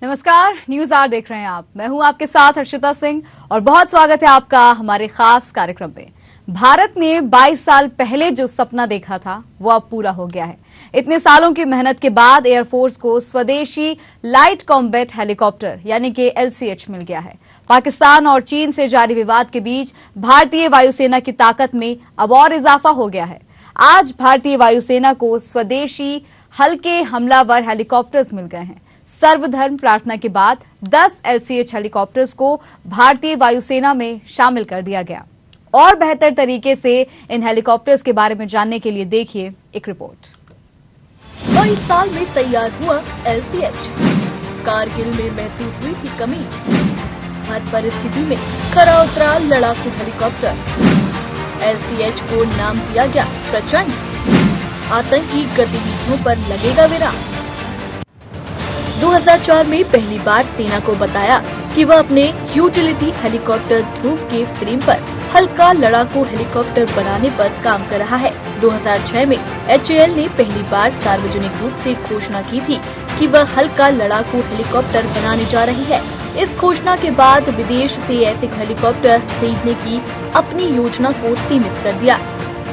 नमस्कार, news are देख रहे हैं आप। मैं हूं आपके साथ हर्षिता सिंह और बहुत स्वागत है आपका हमारे खास कार्यक्रम पे। भारत ने 22 साल पहले जो सपना देखा था वो अब पूरा हो गया है। इतने सालों की मेहनत के बाद एयरफोर्स को स्वदेशी लाइट कॉम्बैट हेलीकॉप्टर यानी कि LCH मिल गया है। पाकिस्तान और चीन से जारी विवाद के बीच भारतीय वायुसेना की ताकत में अब और इजाफा हो गया है। आज भारतीय वायुसेना को स्वदेशी हल्के हमलावर हेलीकॉप्टर्स मिल गए हैं। सर्वधर्म प्रार्थना के बाद 10 LCH हेलीकॉप्टर्स को भारतीय वायुसेना में शामिल कर दिया गया। और बेहतर तरीके से इन हेलीकॉप्टर्स के बारे में जानने के लिए देखिए एक रिपोर्ट। 22 साल में तैयार हुआ LCH। कारगिल में महसूस हुई थी कमी। हर परिस्थिति में खरा उतरा लड़ाकू हेलीकॉप्टर। LCH को नाम दिया गया प्रचंड। आतंकी गतिविधियों पर लगेगा विराम। 2004 में पहली बार सेना को बताया कि वह अपने यूटिलिटी हेलीकॉप्टर ध्रुव के फ्रेम पर हल्का लड़ाकू हेलीकॉप्टर बनाने पर काम कर रहा है। 2006 में HAL ने पहली बार सार्वजनिक रूप से घोषणा की थी कि वह हल्का लड़ाकू हेलीकॉप्टर बनाने जा रही है। इस घोषणा के बाद विदेश से ऐसे हेलीकॉप्टर खरीदने की अपनी योजना को सीमित कर दिया।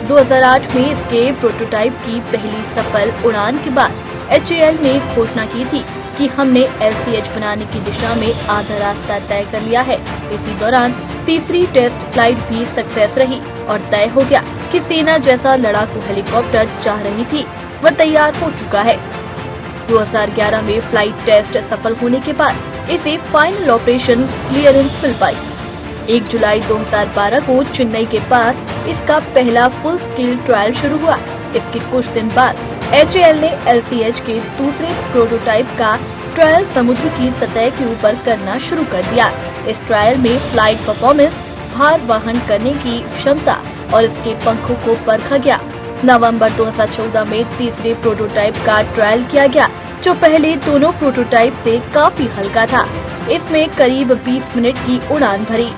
2008 में इसके प्रोटोटाइप की पहली सफल उड़ान के बाद HAL ने घोषणा की थी कि हमने LCH बनाने की दिशा में आधा रास्ता तय कर लिया है। इसी दौरान तीसरी टेस्ट फ्लाइट भी सक्सेस रही और तय हो गया कि सेना जैसा लड़ाकू हेलीकॉप्टर चाह रही थी वह तैयार हो चुका है। 2011 में फ्लाइट टेस्ट सफल होने के बाद इसे फाइनल ऑपरेशन क्लियरेंस मिल पाई। 1 जुलाई 2012 को चेन्नई के पास इसका पहला फुल स्केल ट्रायल शुरू हुआ। इसके कुछ दिन बाद HAL ने LCH के दूसरे प्रोटोटाइप का ट्रायल समुद्र की सतह के ऊपर करना शुरू कर दिया। इस ट्रायल में फ्लाइट परफॉर्मेंस, भार वहन करने की क्षमता और इसके पंखों को परखा गया। नवंबर 2014 में तीसरे प्रोटोटाइप का ट्रायल किया गया, जो पहले दोनों प्रोटोटाइप से काफी हल्का था। इसमें करीब 20 मिनट की उड़ान भरी।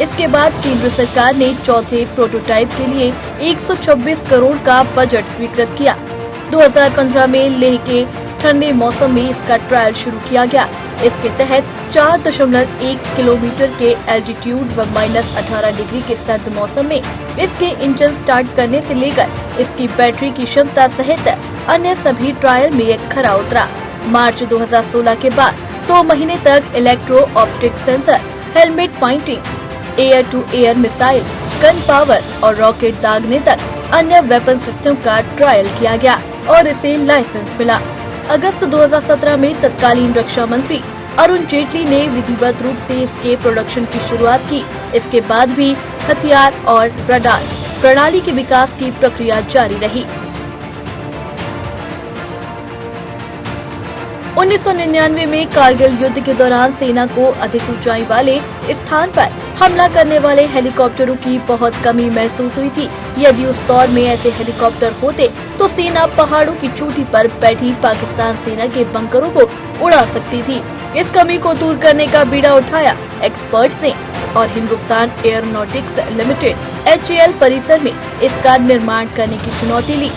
इसके बाद केंद्र सरकार ने चौथे प्रोटोटाइप के लिए 126 करोड़ का बजट स्वीकृत किया। 2015 में लेह के ठंडे मौसम में इसका ट्रायल शुरू किया गया। इसके तहत 4.1 किलोमीटर के एल्टीट्यूड व -18 डिग्री के सर्द मौसम में इसके इंजन स्टार्ट करने से लेकर इसकी बैटरी की क्षमता सहित अन्य सभी ट्रायल में एक खरा उतरा। मार्च 2016 के बाद 2 महीने तक electro optic sensor, helmet pointing, air to air missile, gun power और रॉकेट दागने तक अन्य वेपन सिस्टम का ट्रायल किया गया और इसे लाइसेंस मिला। अगस्त 2017 में तत्कालीन रक्षा मंत्री अरुण जेटली ने विधिवत रूप से इसके प्रोडक्शन की शुरुआत की। इसके बाद भी हथियार और रडार प्रणाली के विकास की प्रक्रिया जारी रही। 1999 में कारगिल युद्ध के दौरान सेना को अधिक ऊंचाई वाले स्थान पर हमला करने वाले हेलीकॉप्टरों की बहुत कमी महसूस हुई थी। यदि उस दौर में ऐसे हेलीकॉप्टर होते तो सेना पहाड़ों की चोटी पर बैठी पाकिस्तान सेना के बंकरों को उड़ा सकती थी। इस कमी को दूर करने का बीड़ा उठाया एक्सपर्ट्स ने और हिंदुस्तान एयरोनॉटिक्स लिमिटेड HAL परिसर में इसका निर्माण करने की चुनौती ली।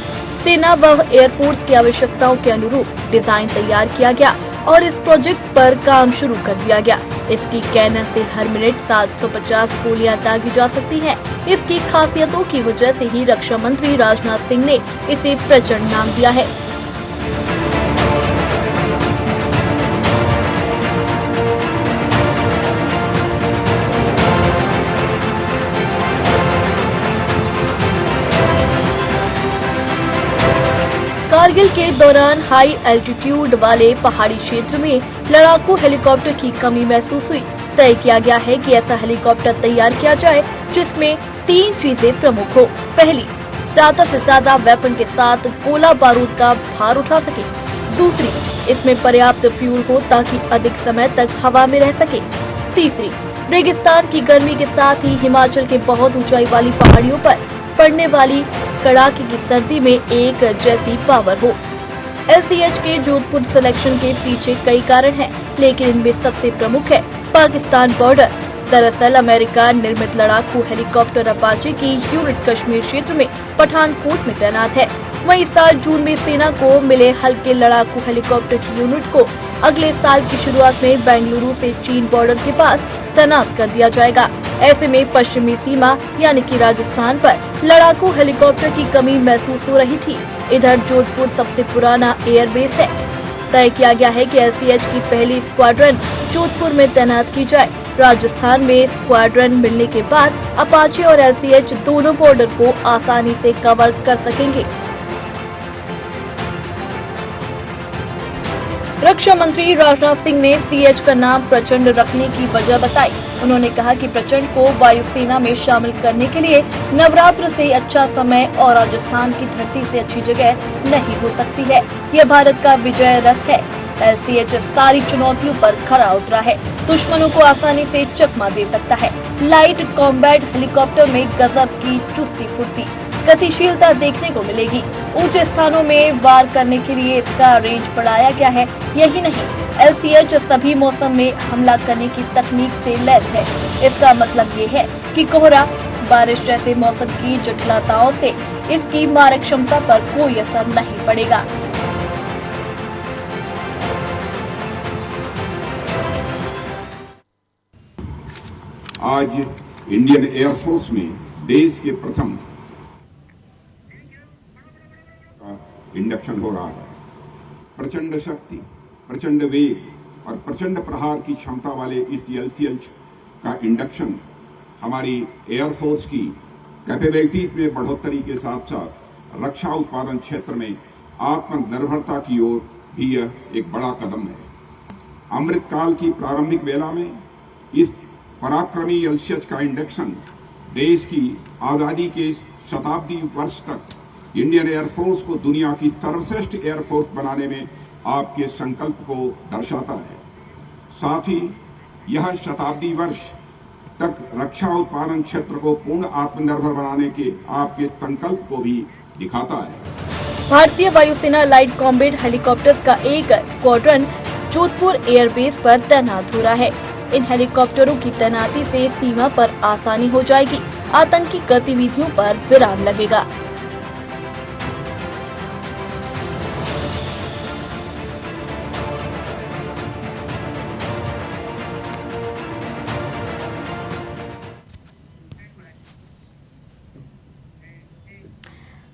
सेना व एयरफोर्स की आवश्यकताओं के अनुरूप डिजाइन तैयार किया गया और इस प्रोजेक्ट पर काम शुरू कर दिया गया। इसकी कैनन से हर मिनट 750 गोलियां दागी जा सकती हैं। इसकी खासियतों की वजह से ही रक्षा मंत्री राजनाथ सिंह ने इसे प्रचंड नाम दिया है। कारगिल के दौरान हाई एल्टीट्यूड वाले पहाड़ी क्षेत्र में लड़ाकू हेलीकॉप्टर की कमी महसूस हुई। तय किया गया है कि ऐसा हेलीकॉप्टर तैयार किया जाए जिसमें 3 चीजें प्रमुख हो। पहली, ज्यादा से ज्यादा वेपन के साथ गोला बारूद का भार उठा सके। दूसरी, इसमें पर्याप्त फ्यूल हो ताकि अधिक समय तक हवा में रह सके। तीसरी, रेगिस्तान की गर्मी के साथ ही हिमाचल के बहुत ऊंचाई वाली पहाड़ियों पर पड़ने वाली कड़ाके की सर्दी में एक जैसी पावर हो। LCH के जोधपुर सिलेक्शन के पीछे कई कारण हैं, लेकिन इनमें सबसे प्रमुख है पाकिस्तान बॉर्डर। दरअसल अमेरिका निर्मित लड़ाकू हेलीकॉप्टर अपाचे की यूनिट कश्मीर क्षेत्र में पठानकोट में तैनात है। वहीं इस साल जून में सेना को मिले हल्के लड़ाकू हेलीकॉप्टर की यूनिट को अगले साल की शुरुआत में बेंगलुरु से चीन बॉर्डर के पास तैनात कर दिया जाएगा। ऐसे में पश्चिमी सीमा यानी कि राजस्थान पर लड़ाकू हेलीकॉप्टर की कमी महसूस हो रही थी। इधर जोधपुर सबसे पुराना एयरबेस है। तय किया गया है कि LCH की पहली स्क्वाड्रन जोधपुर में तैनात की जाए। राजस्थान में स्क्वाड्रन मिलने के बाद अपाचे और LCH दोनों बॉर्डर को आसानी से कवर कर सकेंगे। रक्षा मंत्री राजनाथ सिंह ने CH का नाम प्रचंड रखने की वजह बताई। उन्होंने कहा कि प्रचंड को वायुसेना में शामिल करने के लिए नवरात्र से अच्छा समय और राजस्थान की धरती से अच्छी जगह नहीं हो सकती है। यह भारत का विजय रथ है। LCH सारी चुनौतियों पर खरा उतरा है। दुश्मनों को आसानी से चकमा दे सकता है। लाइट कॉम्बैट हेलीकॉप्टर में गजब की चुस्ती फुर्ती, गतिशीलता देखने को मिलेगी। ऊंचे स्थानों में वार करने के लिए इसका रेंज बढ़ाया गया है। यही नहीं, LCH सभी मौसम में हमला करने की तकनीक से लैस है। इसका मतलब ये है कि कोहरा, बारिश जैसे मौसम की जटिलताओं से इसकी मारक क्षमता पर कोई असर नहीं पड़ेगा। आज इंडियन एयरफोर्स में देश के प्रथम इंडक्शन हो रहा है। प्रचंड शक्ति, प्रचंड वेग और प्रचंड प्रहार की क्षमता वाले इस LCH का इंडक्शन हमारी एयरफोर्स की कैपेबिलिटीज में बढ़ोतरी के साथ साथ रक्षा उत्पादन क्षेत्र में आत्मनिर्भरता की ओर भी यह एक बड़ा कदम है। अमृतकाल की प्रारंभिक वेला में इस पराक्रमी LCH का इंडक्शन देश की आजादी के शताब्दी वर्ष तक इंडियन एयरफोर्स को दुनिया की सर्वश्रेष्ठ एयरफोर्स बनाने में आपके संकल्प को दर्शाता है। साथ ही यह शताब्दी वर्ष तक रक्षा उत्पादन क्षेत्र को पूर्ण आत्मनिर्भर बनाने के आपके संकल्प को भी दिखाता है। भारतीय वायुसेना लाइट कॉम्बैट हेलीकॉप्टर्स का एक स्क्वाड्रन जोधपुर एयरबेस पर तैनात हो रहा है। इन हेलीकॉप्टरों की तैनाती से सीमा पर आसानी हो जाएगी। आतंकी गतिविधियों पर विराम लगेगा।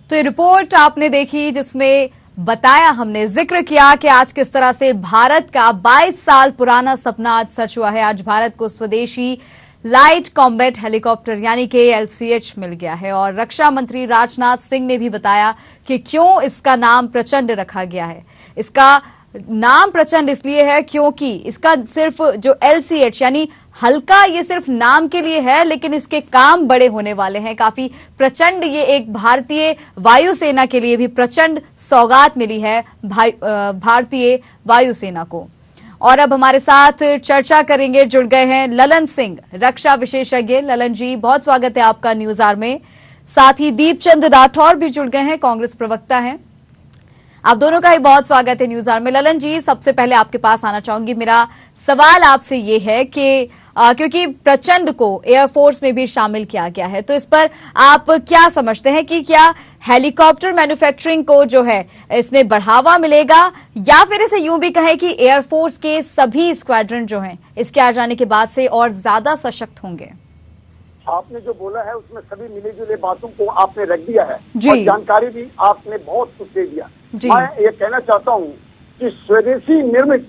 तो ये रिपोर्ट आपने देखी जिसमें बताया, हमने जिक्र किया कि आज किस तरह से भारत का 22 साल पुराना सपना आज सच हुआ है। आज भारत को स्वदेशी लाइट कॉम्बैट हेलीकॉप्टर यानी कि LCH मिल गया है। और रक्षा मंत्री राजनाथ सिंह ने भी बताया कि क्यों इसका नाम प्रचंड रखा गया है। इसका नाम प्रचंड इसलिए है क्योंकि इसका सिर्फ जो LCH यानी हल्का, ये सिर्फ नाम के लिए है, लेकिन इसके काम बड़े होने वाले हैं। काफी प्रचंड, ये एक भारतीय वायुसेना के लिए भी प्रचंड सौगात मिली है भारतीय वायुसेना को। और अब हमारे साथ चर्चा करेंगे, जुड़ गए हैं ललन सिंह, रक्षा विशेषज्ञ। ललन जी, बहुत स्वागत है आपका न्यूज आवर में। साथ ही दीपचंद राठौर भी जुड़ गए हैं, कांग्रेस प्रवक्ता हैं। आप दोनों का ही बहुत स्वागत है न्यूज आवर में। ललन जी, सबसे पहले आपके पास आना चाहूंगी। मेरा सवाल आपसे ये है कि क्योंकि प्रचंड को एयरफोर्स में भी शामिल किया गया है, तो इस पर आप क्या समझते हैं कि क्या हेलीकॉप्टर मैन्युफैक्चरिंग को जो है इसमें बढ़ावा मिलेगा, या फिर इसे यूं भी कहें कि एयरफोर्स के सभी स्क्वाड्रन जो हैं इसके आ जाने के बाद से और ज्यादा सशक्त होंगे? आपने जो बोला है उसमें सभी मिले जुले बातों को आपने रख दिया है जी। और जानकारी भी आपने बहुत कुछ दे दिया। मैं ये कहना चाहता हूँ कि स्वदेशी निर्मित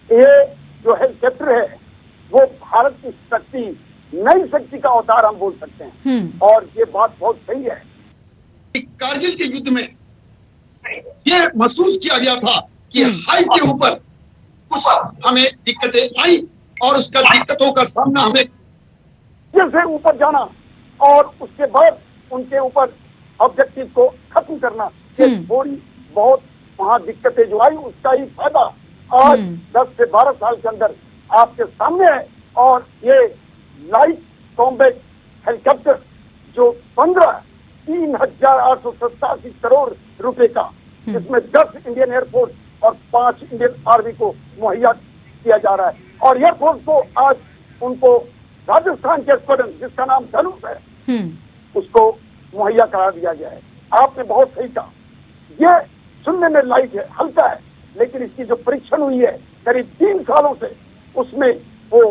ये जो हेलीकॉप्टर है वो भारत की शक्ति, नई शक्ति का अवतार हम बोल सकते हैं। और ये बात बहुत सही है। कारगिल के युद्ध में ये महसूस किया गया था कि हाइट के ऊपर कुछ हमें दिक्कतें आई और उसका दिक्कतों का सामना हमें से ऊपर जाना और उसके बाद उनके ऊपर ऑब्जेक्टिव को खत्म करना, ये थोड़ी बहुत वहाँ दिक्कतें जो आई उसका ही फायदा आज 10 से 12 साल के अंदर आपके सामने है। और ये लाइट कॉम्बैट हेलीकॉप्टर जो 3,887 करोड़ रुपए का, जिसमें 10 इंडियन एयरफोर्स और 5 इंडियन आर्मी को मुहैया किया जा रहा है। और एयरफोर्स को आज उनको राजस्थान के स्क्वाड्रन जिसका नाम धनुष है उसको मुहैया करा दिया गया है। आपने बहुत सही कहा, ये सुनने में लाइट है, हल्का है, लेकिन इसकी जो परीक्षण हुई है करीब 3 सालों से उसमें वो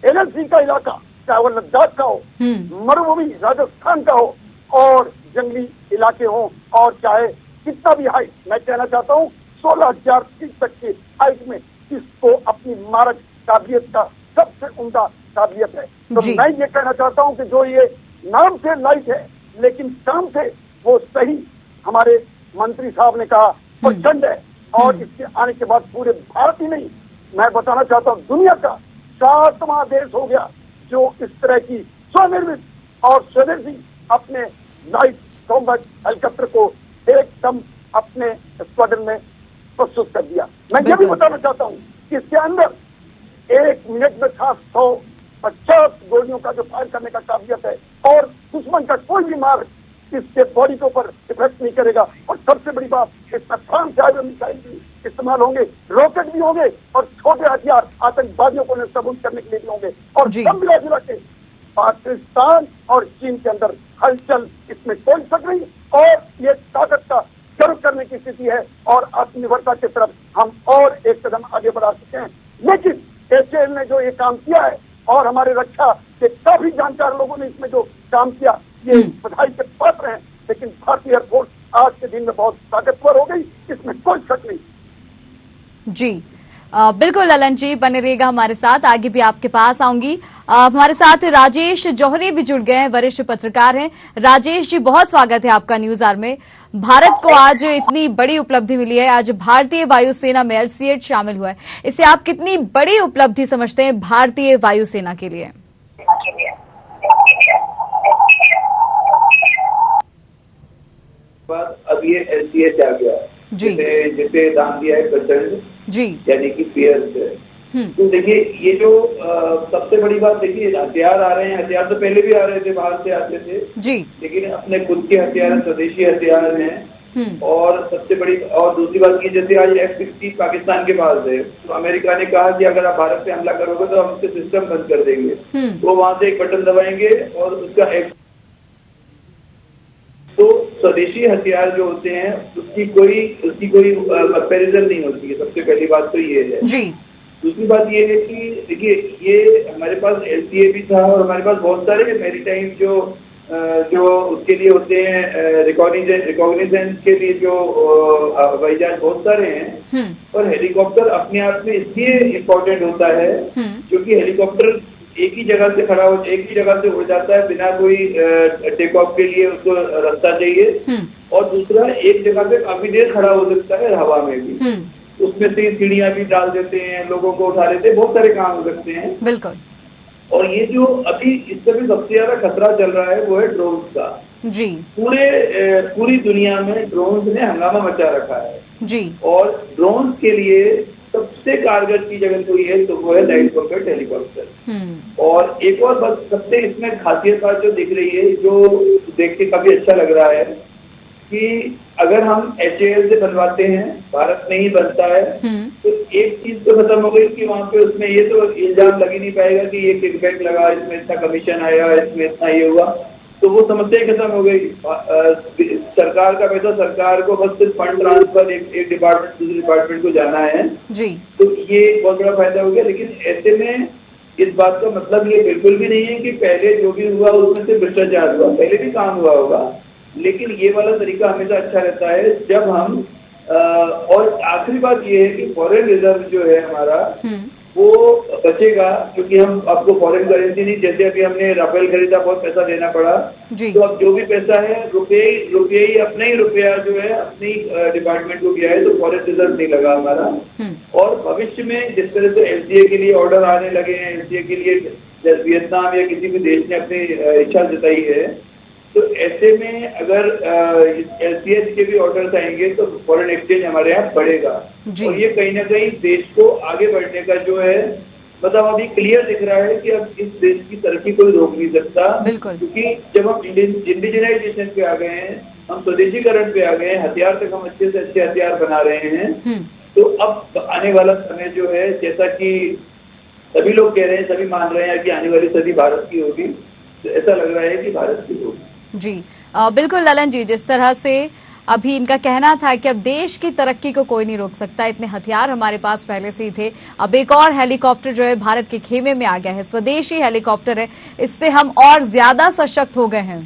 एनएलसी का इलाका, चाहे वो लद्दाख का हो, मरुभूमि राजस्थान का हो और जंगली इलाके हों, और चाहे कितना भी हाइट, मैं कहना चाहता हूँ 16,000 फीट तक की हाइट में इसको अपनी मारक काबिलियत का सबसे उम्दा काबिलियत है। तो मैं ये कहना चाहता हूँ कि जो ये नाम से लाइट है लेकिन काम से वो सही, हमारे मंत्री साहब ने कहा प्रचंड है, और इसके आने के बाद पूरे भारत ही नहीं, मैं बताना चाहता हूँ दुनिया का 7वां देश हो गया जो इस तरह की स्वनिर्मित और स्वदेशी अपने लाइट कॉम्बैट हेलीकॉप्टर को एकदम अपने स्क्वाड्रन में प्रस्तुत कर दिया। मैं ये भी बताना चाहता हूँ कि इसके अंदर 1 मिनट में 750 गोलियों का जो फायर करने का काबिलियत है, और दुश्मन का कोई भी मार इसके बॉडी के ऊपर इफेक्ट नहीं करेगा। और सबसे बड़ी बात, इसमें 5 जायज मिसाइल भी इस्तेमाल होंगे, रॉकेट भी होंगे, और छोटे हथियार आतंकवादियों को नष्ट करने के लिए भी होंगे। और सब मिला के पाकिस्तान और चीन के अंदर हलचल, इसमें कोई शक नहीं, और ये ताकत का गर्व करने की स्थिति है, और आत्मनिर्भरता की तरफ हम और एक कदम आगे बढ़ा सकते हैं। लेकिन एचएएल ने जो ये काम किया है, और हमारे रक्षा के काफी जानकार लोगों ने इसमें जो काम किया, ये बधाई के पात्र हैं। लेकिन भारतीय एयरफोर्स आज के दिन में बहुत ताकतवर हो गई, इसमें कोई शक नहीं। जी बिल्कुल ललन जी, बने रहिएगा हमारे साथ, आगे भी आपके पास आऊंगी। हमारे साथ राजेश जौहरी भी जुड़ गए हैं, वरिष्ठ पत्रकार हैं। राजेश जी, बहुत स्वागत है आपका न्यूज आवर में। भारत को आज इतनी बड़ी उपलब्धि मिली है, आज भारतीय वायुसेना में LCA शामिल हुआ है, इसे आप कितनी बड़ी उपलब्धि समझते हैं भारतीय वायुसेना के लिए? अब ये LCA आ गया, जिसे नाम दिया है प्रचंड जी, यानी कि फियर। तो देखिए, ये जो सबसे बड़ी बात, देखिए हथियार आ रहे हैं, हथियार तो पहले भी आ रहे थे, बाहर से आते थे जी, लेकिन अपने खुद के हथियार, स्वदेशी हथियार हैं। और सबसे बड़ी और दूसरी बात की, जैसे आज F-16 पाकिस्तान के पास है, तो अमेरिका ने कहा कि अगर आप भारत पे हमला करोगे तो हम उसके सिस्टम बंद कर देंगे। तो वहां से एक बटन दबाएंगे और उसका तो स्वदेशी हथियार जो होते हैं उसकी कोई कंपैरिजन नहीं होती है। सबसे पहली बात तो ये है जी। दूसरी बात ये है कि देखिए, ये हमारे पास LCA भी था, और हमारे पास बहुत सारे मैरीटाइम जो उसके लिए होते हैं, रिकॉग्निजेंस के लिए जो हवाई जहाज बहुत सारे हैं। और हेलीकॉप्टर अपने आप में इसलिए इम्पोर्टेंट होता है क्योंकि हेलीकॉप्टर एक ही जगह से उड़ जाता है, बिना कोई टेक ऑफ के लिए उसको रास्ता चाहिए, और दूसरा एक जगह पे काफी देर खड़ा हो सकता है हवा में भी, उसमें से सीढ़ियां भी डाल देते हैं, लोगों को उठा लेते हैं, बहुत सारे काम हो सकते हैं। बिल्कुल। और ये जो अभी इस समय सबसे ज्यादा खतरा चल रहा है वो है ड्रोन्स का जी। पूरी दुनिया में ड्रोन्स ने हंगामा मचा रखा है जी, और ड्रोन्स के लिए सबसे कारगर चीज अगर कोई है तो वो है लाइट कॉम्बैट हेलीकॉप्टर। और एक और बात सबसे इसमें खासियत बात जो दिख रही है, जो देख के काफी अच्छा लग रहा है, कि अगर हम HAL से बनवाते हैं, भारत में ही बनता है, तो एक चीज तो खत्म हो गई कि वहाँ पे उसमें ये तो इल्जाम लग ही नहीं पाएगा कि ये किकबैक लगा, इसमें इतना कमीशन आया, इसमें इतना ये हुआ, तो वो समस्या ही खत्म हो गई। सरकार का पैसा सरकार को बस सिर्फ फंड ट्रांसफर एक डिपार्टमेंट दूसरे डिपार्टमेंट को जाना है जी, तो ये बहुत बड़ा फायदा हो गया। लेकिन ऐसे में इस बात का मतलब ये बिल्कुल भी नहीं है कि पहले जो भी हुआ उसमें से भ्रष्टाचार हुआ, पहले भी काम हुआ होगा, लेकिन ये वाला तरीका हमेशा अच्छा रहता है जब हम और आखिरी बात ये है कि फॉरेन रिजर्व जो है हमारा वो बचेगा, क्योंकि हम आपको फॉरेन करेंसी नहीं, जैसे अभी हमने राफेल खरीदा, बहुत पैसा देना पड़ा, तो अब जो भी पैसा है रुपये ही अपना ही रुपया जो है अपनी डिपार्टमेंट को गया है, तो फॉरेन रिजर्व नहीं लगा हमारा। और भविष्य में जिस तरह से LCA के लिए ऑर्डर आने लगे हैं, LCA के लिए वियतनाम या किसी भी देश ने अपनी इच्छा जताई है, तो ऐसे में अगर LCA के भी ऑर्डर्स आएंगे तो फॉरेन एक्सचेंज हमारे यहाँ बढ़ेगा, और ये कहीं ना कहीं देश को आगे बढ़ने का जो है, मतलब अभी क्लियर दिख रहा है कि अब इस देश की तरक्की कोई रोक नहीं सकता, क्योंकि जब हम इंडिजिनाइजेशन पे आ गए हैं, हम स्वदेशीकरण पे आ गए हैं, हथियार तक हम अच्छे से अच्छे हथियार बना रहे हैं, तो अब आने वाला समय जो है, जैसा कि सभी लोग कह रहे हैं, सभी मान रहे हैं कि आने वाली सदी भारत की होगी, तो ऐसा लग रहा है कि भारत की होगी। जी बिल्कुल ललन जी, जिस तरह से अभी इनका कहना था कि अब देश की तरक्की को कोई नहीं रोक सकता, इतने हथियार हमारे पास पहले से ही थे, अब एक और हेलीकॉप्टर जो है भारत के खेमे में आ गया है, स्वदेशी हेलीकॉप्टर है, इससे हम और ज्यादा सशक्त हो गए हैं।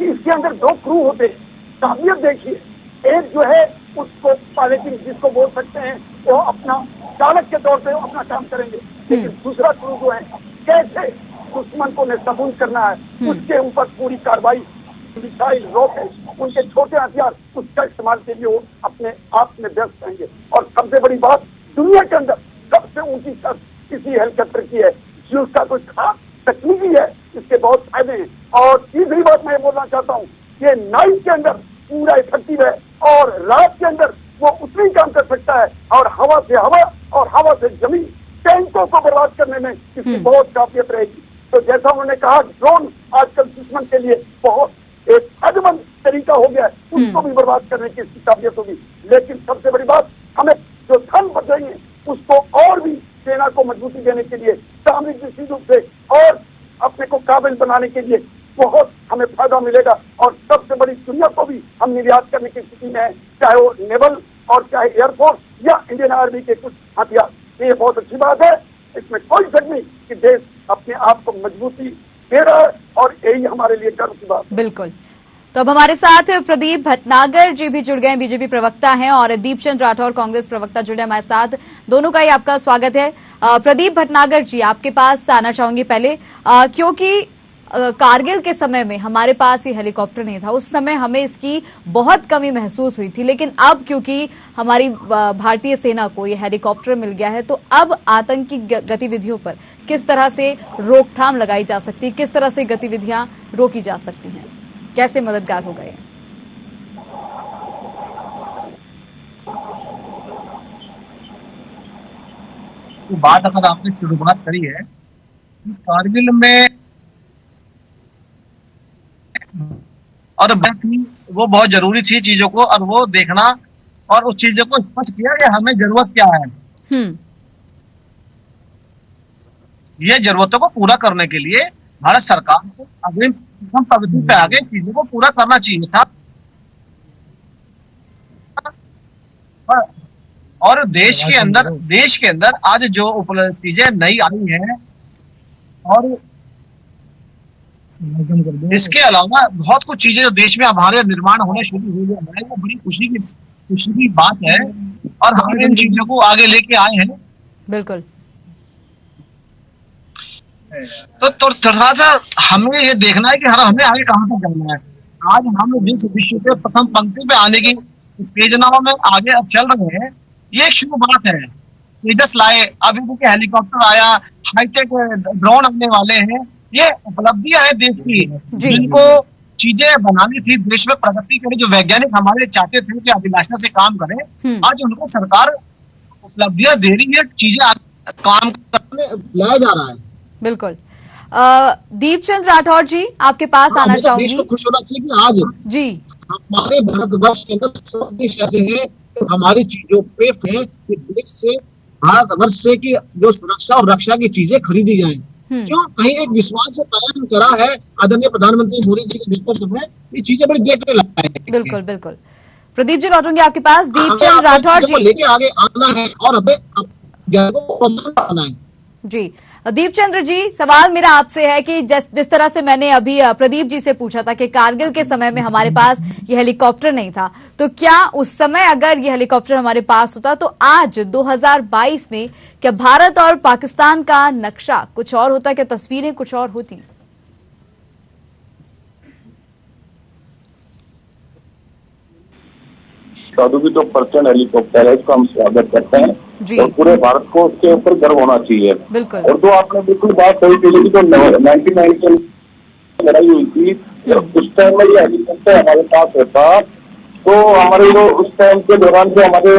इसके अंदर 2 क्रू होते हैं, काबिलियत देखिए, एक जो है उसको पायलटिंग जिसको बोल सकते हैं वो अपना चालक के तौर पे अपना काम करेंगे, लेकिन दूसरा क्रू जो है कैसे दुश्मन को नष्ट करना है, उसके ऊपर पूरी कार्रवाई, मिसाइल, रॉकेट, उनके छोटे हथियार, उसका इस्तेमाल के लिए वो अपने आप में व्यस्त रहेंगे। और सबसे बड़ी बात, दुनिया के अंदर सबसे ऊंची छत किसी हेलीकॉप्टर की है, जो उसका कोई खास तकनीकी है, इसके बहुत फायदे हैं। और तीसरी बात मैं बोलना चाहता हूँ, ये नाइट के अंदर पूरा इफेक्टिव है और रात के अंदर वो उतना ही काम कर सकता है, और हवा से हवा और हवा से जमीन, टैंकों को बर्बाद करने में इसकी बहुत काफियत रहेगी। तो जैसा उन्होंने कहा, ड्रोन आजकल दुश्मन के लिए बहुत एक फायदेमंद तरीका हो गया है, उसको भी बर्बाद करने की इसकी काबिलियत होगी। लेकिन सबसे बड़ी बात, हमें जो धन बचाएंगे उसको और भी सेना को मजबूती देने के लिए, सामरिक दृष्टि से और अपने को काबिल बनाने के लिए बहुत हमें फायदा मिलेगा। और सबसे बड़ी दुनिया को भी हम निर्यात करने की स्थिति में है, चाहे वो नेवल और चाहे एयरफोर्स या इंडियन आर्मी के कुछ हथियार। ये बहुत अच्छी बात है, इसमें कोई शक नहीं कि देश अपने आप को मजबूती दे रहा है, और यही हमारे लिए गर्व की बात। बिल्कुल। तो अब हमारे साथ प्रदीप भटनागर जी भी जुड़ गए, बीजेपी प्रवक्ता हैं, और दीपचंद राठौर कांग्रेस प्रवक्ता जुड़े हमारे साथ। दोनों का ही आपका स्वागत है। प्रदीप भटनागर जी, आपके पास आना चाहूंगी पहले, क्योंकि कारगिल के समय में हमारे पास ये हेलीकॉप्टर नहीं था, उस समय हमें इसकी बहुत कमी महसूस हुई थी, लेकिन अब क्योंकि हमारी भारतीय सेना को ये हेलीकॉप्टर मिल गया है, तो अब आतंकी गतिविधियों पर किस तरह से रोकथाम लगाई जा सकती है, किस तरह से गतिविधियां रोकी जा सकती हैं, कैसे मददगार हो गए? बात अगर आपने शुरुआत करी है, कारगिल में और वो बहुत जरूरी थी चीजों को, और वो देखना और उस चीजों को स्पष्ट किया कि हमें जरूरत क्या है। ये जरूरतों को पूरा करने के लिए भारत सरकार को अग्रिम प्रगति पे आगे चीजों को पूरा करना चाहिए था। और देश के अंदर आज जो उपलब्ध चीजें नई आई हैं, और इसके अलावा बहुत कुछ चीजें जो देश में हमारे निर्माण होने शुरू हो गया है, वो बड़ी खुशी की बात है, और हम इन चीजों को आगे लेके आए हैं। बिल्कुल। तो थोड़ा सा हमें ये देखना है कि हमें आगे कहां तक जाना है। आज हम जिस विश्व के प्रथम पंक्ति पे आने की उत्तेजनाओं में आगे अब चल रहे हैं, ये एक शुभ बात है। तेजस लाए, अभी देखिए हेलीकॉप्टर आया, हाईटेक ड्रोन आने वाले हैं, ये उपलब्धियां हैं देश की, जिनको चीजें बनानी थी, देश में प्रगति के लिए जो वैज्ञानिक हमारे चाहते थे कि अभिलाषा से काम करें, आज उनको सरकार उपलब्धियां दे रही है, चीजें काम करने लाया जा रहा है। बिल्कुल। दीपचंद राठौर जी, आपके पास आना चाहूंगी। देश को खुश होना चाहिए कि आज जी हमारे भारतवर्ष के अंदर सब देश ऐसे हैं जो हमारी चीजों पे है कि देश से, भारतवर्ष से की जो सुरक्षा और रक्षा की चीजें खरीदी जाएं। क्यों? कहीं एक विश्वास जो कायम करा है आदरणीय प्रधानमंत्री मोदी जी के नेतृत्व में, ये चीजें बड़ी देखने लगता है। बिल्कुल बिल्कुल। प्रदीप जी लौटूंगी आपके पास। दीपचंद राठौर जी, लेके आगे आना है और हमें आना है। जी दीपचंद्र जी, सवाल मेरा आपसे है कि जिस तरह से मैंने अभी प्रदीप जी से पूछा था कि कारगिल के समय में हमारे पास ये हेलीकॉप्टर नहीं था, तो क्या उस समय अगर ये हेलीकॉप्टर हमारे पास होता तो आज 2022 में क्या भारत और पाकिस्तान का नक्शा कुछ और होता, क्या तस्वीरें कुछ और होती? साधु की तो प्रचंड हेलीकॉप्टर है, इसको हम स्वागत करते हैं, और पूरे भारत को उसके ऊपर गर्व होना चाहिए। बिल्कुल। और तो आपने बिल्कुल बात सही की, तो 99 से लड़ाई हुई थी, उस टाइम में ये हेलीकॉप्टर हमारे पास होता तो हमारे जो उस टाइम के दौरान जो हमारे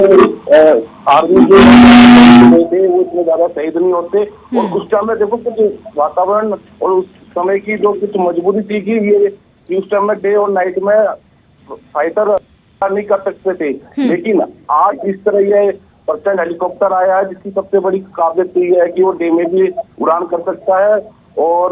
आर्मी जो थे वो इतने ज्यादा शहीद नहीं होते। और उस टाइम में देखो कुछ वातावरण और उस समय की जो कुछ मजबूरी थी कि ये उस टाइम में डे और नाइट में फाइटर नहीं कर सकते थे, लेकिन आज इस तरह ये प्रचंड हेलीकॉप्टर आया है, जिसकी सबसे बड़ी काबिलियत ये है कि वो डे में भी उड़ान कर सकता है और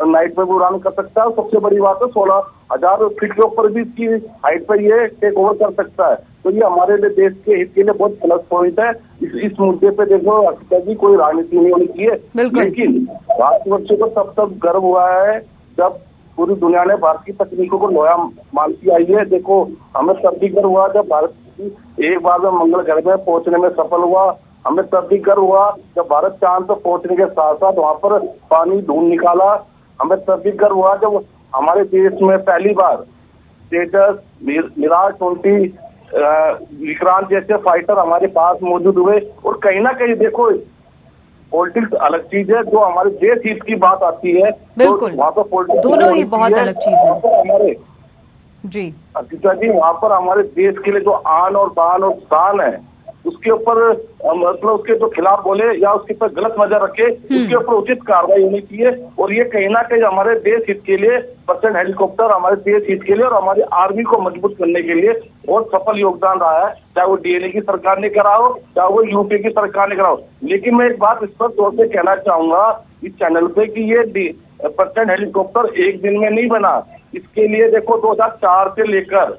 नाइट में भी उड़ान कर सकता है। सबसे बड़ी बात है 16,000 फीट के ऊपर भी इसकी हाइट पर ये टेक ओवर कर सकता है। तो ये हमारे लिए, देश के हित के लिए बहुत प्लस पॉइंट है। इस मुद्दे पे देखो हर्षिता जी, कोई राजनीति नहीं होनी चाहिए, लेकिन भारतवर्षों को तब गर्व हुआ है जब पूरी दुनिया ने भारत की तकनीकों को लोया मानती आई है। देखो हमें तब भी गर्व हुआ जब भारत एक बार में मंगल ग्रह में पहुंचने में सफल हुआ। हमें तब भी गर्व हुआ जब भारत चांद पर पहुंचने के साथ साथ वहां पर पानी ढूंढ निकाला। हमें तब भी गर्व हुआ जब हमारे देश में पहली बार तेजस, मिराज 20, विक्रांत जैसे फाइटर हमारे पास मौजूद हुए। और कहीं ना कहीं देखो पॉलिटिक्स अलग चीज है, जो हमारे देश हित की बात आती है बिल्कुल, तो वहाँ पर पॉलिटिक्स दोनों ही बहुत अलग चीज है। हमारे जी अर्पिता जी, वहाँ पर हमारे देश के लिए जो आन और बान और शान है, उसके ऊपर मतलब उसके जो खिलाफ बोले या उसके ऊपर गलत नजर रखे, उसके ऊपर उचित कार्रवाई होनी चाहिए। और ये कहीं ना कहीं हमारे देश हित के लिए प्रचंड हेलीकॉप्टर हमारे देश हित के लिए और हमारी आर्मी को मजबूत करने के लिए बहुत सफल योगदान रहा है, चाहे वो डीएनए की सरकार ने करा हो, चाहे वो यूपी की सरकार ने करा हो। लेकिन मैं एक बात स्पष्ट तौर से कहना चाहूंगा इस चैनल पे कि ये प्रचंड हेलीकॉप्टर एक दिन में नहीं बना। इसके लिए देखो 2004 से लेकर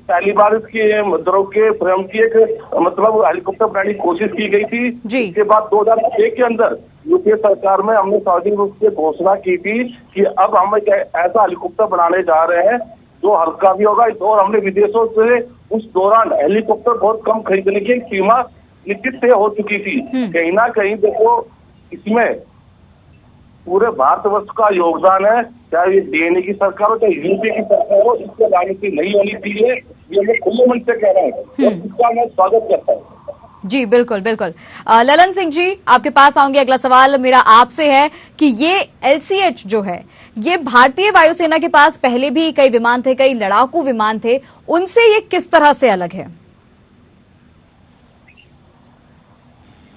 पहली बार इसकी द्रव के फ्रेम की एक मतलब हेलीकॉप्टर बनाने की कोशिश की गई थी। इसके बाद 2006 के अंदर यूपीए सरकार में हमने सार्वजनिक रूप से घोषणा की थी कि अब हम एक ऐसा हेलीकॉप्टर बनाने जा रहे हैं जो हल्का भी होगा। और हमने विदेशों से उस दौरान हेलीकॉप्टर बहुत कम खरीदने की एक सीमा निश्चित तय हो चुकी थी। कहीं ना कहीं देखो इसमें पूरे भारतवर्ष का योगदान है, चाहे ये डीएनए की सरकार हो चाहे यूपी की सरकार हो, इससे राजनीति नहीं होनी चाहिए। ये मैं खुले मन से कह रहा हूँ और इसका मैं स्वागत करता हूँ। जी बिल्कुल बिल्कुल। ललन सिंह जी, आपके पास आऊंगी। अगला सवाल मेरा आपसे है कि ये LCH जो है, ये भारतीय वायुसेना के पास पहले भी कई विमान थे, कई लड़ाकू विमान थे, उनसे ये किस तरह से अलग है?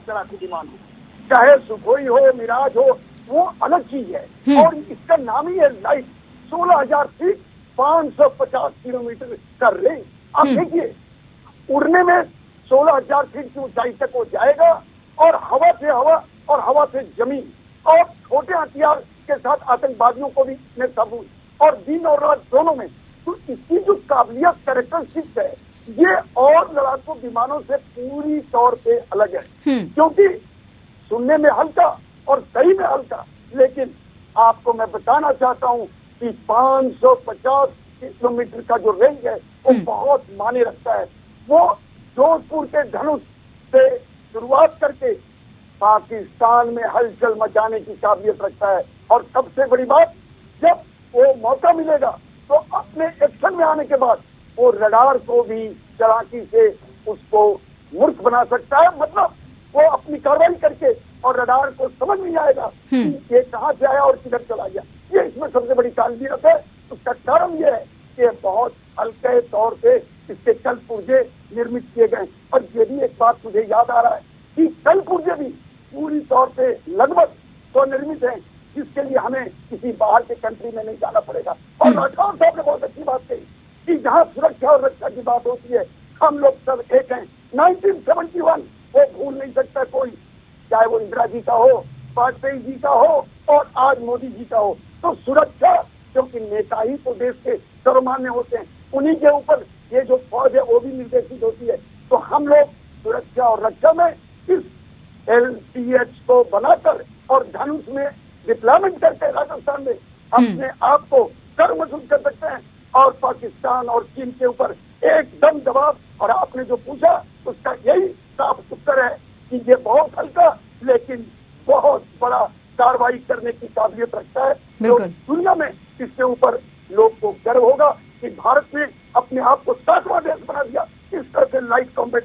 लड़ाकू विमान चाहे सुखोई हो, मिराज हो, वो अलग चीज है। और इसका नाम ही है लाइट। 16,000 फीट 550 किलोमीटर का रेंज। आप देखिए उड़ने में 16,000 फीट की ऊंचाई तक वो जाएगा और हवा से हवा और हवा से जमीन और छोटे हथियार के साथ आतंकवादियों को भी ने काबू और दिन और रात दोनों में। तो इसकी जो काबिलियत कैरेक्टरिस्टिक्स है ये और लड़ाकू विमानों से पूरी तौर पे अलग है, क्योंकि सुनने में हल्का और सही में हल्का, लेकिन आपको मैं बताना चाहता हूं कि 550 किलोमीटर का जो रेंज है वो बहुत मायने रखता है। वो जोधपुर के धनुष से शुरुआत करके पाकिस्तान में हलचल मचाने की काबिलियत रखता है। और सबसे बड़ी बात, जब वो मौका मिलेगा तो अपने एक्शन में आने के बाद वो रडार को भी चालाकी से उसको मूर्ख बना सकता है। मतलब वो अपनी कार्रवाई करके और रडार को समझ नहीं आएगा कि ये कहाँ से आया और किधर चला गया। ये इसमें सबसे बड़ी काबिलियत है। उसका कारण ये है कि बहुत हल्के तौर पे इसके कल पुर्जे निर्मित किए गए। और ये भी एक बात मुझे याद आ रहा है कि कल पुर्जे भी पूरी तौर पे लगभग स्वनिर्मित है, जिसके लिए हमें किसी बाहर के कंट्री में नहीं जाना पड़ेगा। और राठौर साहब ने बहुत अच्छी बात कही कि जहाँ सुरक्षा और रक्षा की बात होती है हम लोग सब एक हैं। 1971 वो भूल नहीं सकता कोई, चाहे वो इंदिरा जी का हो, वाजपेयी जी का हो और आज मोदी जी का हो। तो सुरक्षा, क्योंकि नेता ही तो देश के सर्वमान्य होते हैं, उन्हीं के ऊपर ये जो फौज है वो भी निर्देशित होती है। तो हम लोग सुरक्षा और रक्षा में इस LCH को बनाकर और धनुष में डिप्लॉयमेंट करके राजस्थान में अपने आप को गर्व महसूस कर सकते हैं और पाकिस्तान और चीन के ऊपर एकदम दबाव। और आपने जो पूछा उसका यही साफ उत्तर है कि ये बहुत हल्का लेकिन बहुत बड़ा कार्रवाई करने की काबिलियत रखता है। तो दुनिया में इसके ऊपर लोग को गर्व होगा कि भारत ने अपने आप को 7वां देश बना दिया इस तरह से लाइट कॉम्बैट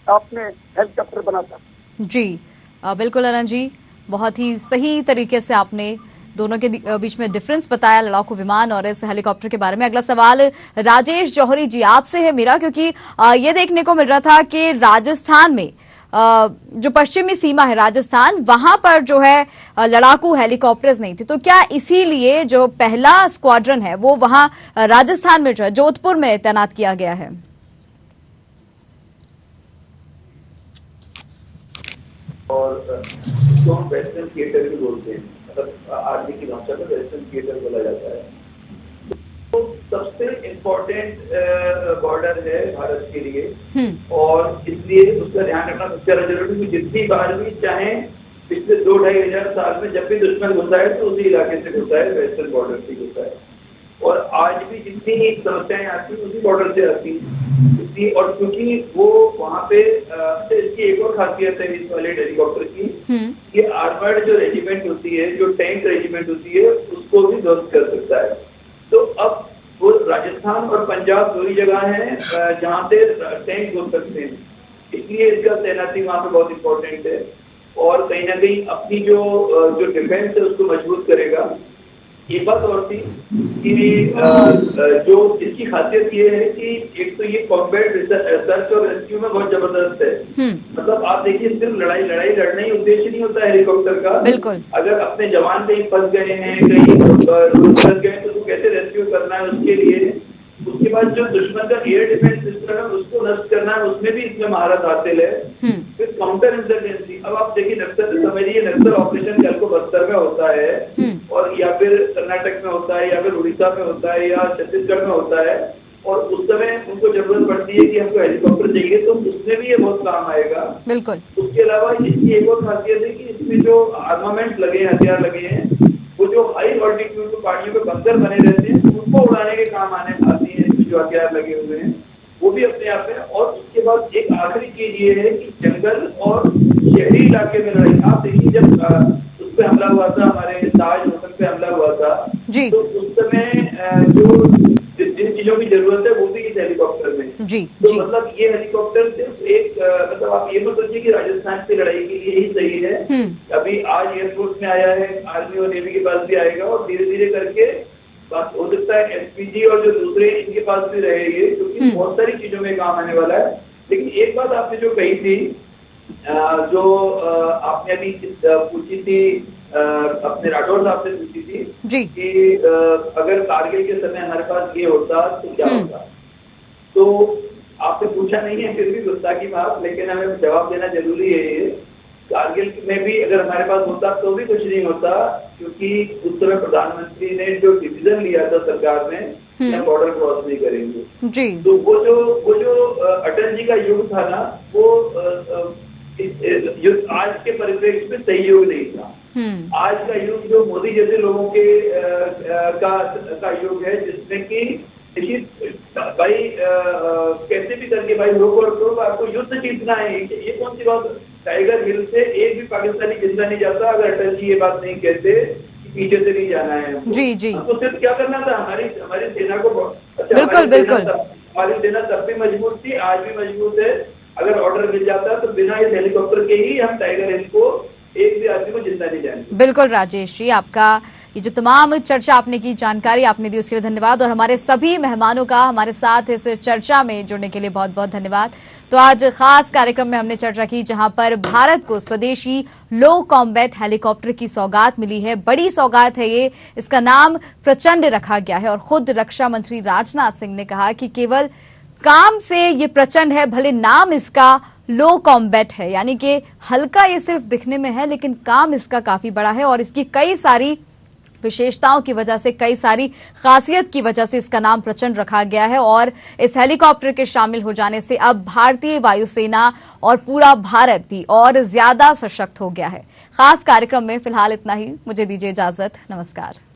अपने हेलीकॉप्टर बनाता। जी बिल्कुल अनंत जी, बहुत ही सही तरीके से आपने दोनों के बीच में डिफरेंस बताया, लड़ाकू विमान और इस हेलीकॉप्टर के बारे में। अगला सवाल राजेश जौहरी जी आपसे है मेरा, क्योंकि ये देखने को मिल रहा था कि राजस्थान में जो पश्चिमी सीमा है राजस्थान, वहां पर जो है लड़ाकू हेलीकॉप्टर्स नहीं थे, तो क्या इसीलिए जो पहला स्क्वाड्रन है वो वहां राजस्थान में जो है जोधपुर में तैनात किया गया है? और इसको हम वेस्टर्न थिएटर भी बोलते हैं, मतलब आर्मी की भाषा में वेस्टर्न थिएटर बोला जाता है। तो सबसे इम्पोर्टेंट बॉर्डर है भारत के लिए और इसलिए उसका ध्यान रखना सबसे ज्यादा जरूरी है। जितनी बार भी चाहे पिछले 2-2.5 हजार साल में जब भी दुश्मन घुसा है तो उसी इलाके से घुसा है, वेस्टर्न बॉर्डर से घुसा है। और आज भी जितनी समस्याएं आती हैं उसी बॉर्डर से आती हैं। इसलिए और क्योंकि वो वहाँ पे इसकी एक और खासियत है इस वाले हेलीकॉप्टर की, ये आर्मर्ड जो रेजिमेंट होती है, जो टैंक रेजिमेंट होती है, उसको भी ध्वस्त कर सकता है। तो अब वो राजस्थान और पंजाब दो ही जगह है जहाँ से टैंक घुस सकते हैं, इसलिए इसका तैनाती वहाँ पे बहुत इंपॉर्टेंट है और कहीं ना कहीं अपनी जो डिफेंस है उसको मजबूत करेगा। एक बात और थी कि जो इसकी खासियत ये है कि एक तो ये कॉम्बैट सर्च और रेस्क्यू में बहुत जबरदस्त है। मतलब आप देखिए सिर्फ लड़ाई लड़ना ही उद्देश्य नहीं होता है हेलीकॉप्टर का। बिल्कुल। अगर अपने जवान कहीं फंस गए हैं, कहीं फंस गए तो कैसे रेस्क्यू करना है उसके लिए। उसके बाद जो दुश्मन का एयर डिफेंस सिस्टम है उसको नष्ट करना है, उसमें भी इसमें महारत हासिल है। फिर काउंटर इंसर्जेंसी, अब आप देखिए नक्सल समझिए, नक्सल ऑपरेशन कल को बस्तर में होता है और या फिर कर्नाटक में होता है या फिर उड़ीसा में होता है या छत्तीसगढ़ में होता है और उस समय उनको जरूरत पड़ती है कि हमको हेलीकॉप्टर चाहिए, तो उसमें भी ये बहुत काम आएगा। बिल्कुल। उसके अलावा इसकी एक और खासियत है कि इसमें जो आर्मामेंट लगे हैं, हथियार लगे हैं, वो जो हाई ऑल्टीट्यूड पहाड़ियों पे बंकर बने रहते हैं उनको उड़ाने के काम आती है। जो हथियार लगे हुए हैं वो भी अपने आप में। और उसके बाद एक आखिरी चीज ये है कि जंगल और शहरी इलाके में लड़ाई। आप देखिए जब उस पर हमला हुआ था, हमारे ताज होटल पे हमला हुआ था जी, तो उस समय जो जिन चीजों की जरूरत है वो भी इस हेलीकॉप्टर में जी, तो जी। मतलब ये हेलीकॉप्टर सिर्फ एक मतलब आप ये मत सोचिए कि राजस्थान की लड़ाई के लिए ही सही है। अभी आज एयरफोर्स में आया है, आर्मी और नेवी के पास भी आएगा और धीरे धीरे करके बात हो सकता है एसपीजी और जो दूसरे इनके पास भी रहेंगे, क्योंकि बहुत सारी चीजों में काम आने वाला है। लेकिन एक बात आपने जो कही थी, जो आपने अभी पूछी थी, अपने राठौर साहब से पूछी थी जी, कि अगर कारगिल के समय हमारे पास ये होता तो क्या होता। तो आपने पूछा नहीं है फिर भी गुस्ताखी बात, लेकिन हमें जवाब देना जरूरी है। ये कारगिल में भी अगर हमारे पास होता तो भी कुछ नहीं होता, क्योंकि उस समय प्रधानमंत्री ने जो डिसीजन लिया था सरकार ने हम बॉर्डर क्रॉस नहीं करेंगे जी। तो वो जो अटल जी का युग था ना, वो युग आज के परिप्रेक्ष्य में सही युग नहीं था। आज का युग जो मोदी जैसे लोगों के का युग है, जिसमें कि देखिए भाई कैसे भी करके भाई रोको और आपको युद्ध जीतना है। ये कौन सी बात, टाइगर हिल से एक भी पाकिस्तानी जिंदा नहीं जाता अगर अटल जी ये बात नहीं कहते कि पीछे से नहीं जाना है। जी जी, हमको सिर्फ क्या करना था, हमारी सेना को बिल्कुल बिल्कुल, हमारी सेना तब भी मजबूत थी, आज भी मजबूत है। अगर ऑर्डर मिल जाता तो बिना इस हेलीकॉप्टर के ही हम टाइगर हिल को एक भी आदमी को जिंदा नहीं जाएंगे। बिल्कुल राजेश जी, आपका ये जो तमाम चर्चा आपने की, जानकारी आपने दी, उसके लिए धन्यवाद। और हमारे सभी मेहमानों का हमारे साथ इस चर्चा में जुड़ने के लिए बहुत बहुत धन्यवाद। तो आज खास कार्यक्रम में हमने चर्चा की जहां पर भारत को स्वदेशी लो कॉम्बैट हेलीकॉप्टर की सौगात मिली है। बड़ी सौगात है ये, इसका नाम प्रचंड रखा गया है और खुद रक्षा मंत्री राजनाथ सिंह ने कहा कि केवल काम से ये प्रचंड है, भले नाम इसका लो कॉम्बैट है, यानी कि हल्का ये सिर्फ दिखने में है लेकिन काम इसका काफी बड़ा है और इसकी कई सारी विशेषताओं की वजह से, कई सारी खासियत की वजह से इसका नाम प्रचंड रखा गया है। और इस हेलीकॉप्टर के शामिल हो जाने से अब भारतीय वायुसेना और पूरा भारत भी और ज्यादा सशक्त हो गया है। खास कार्यक्रम में फिलहाल इतना ही, मुझे दीजिए इजाजत, नमस्कार।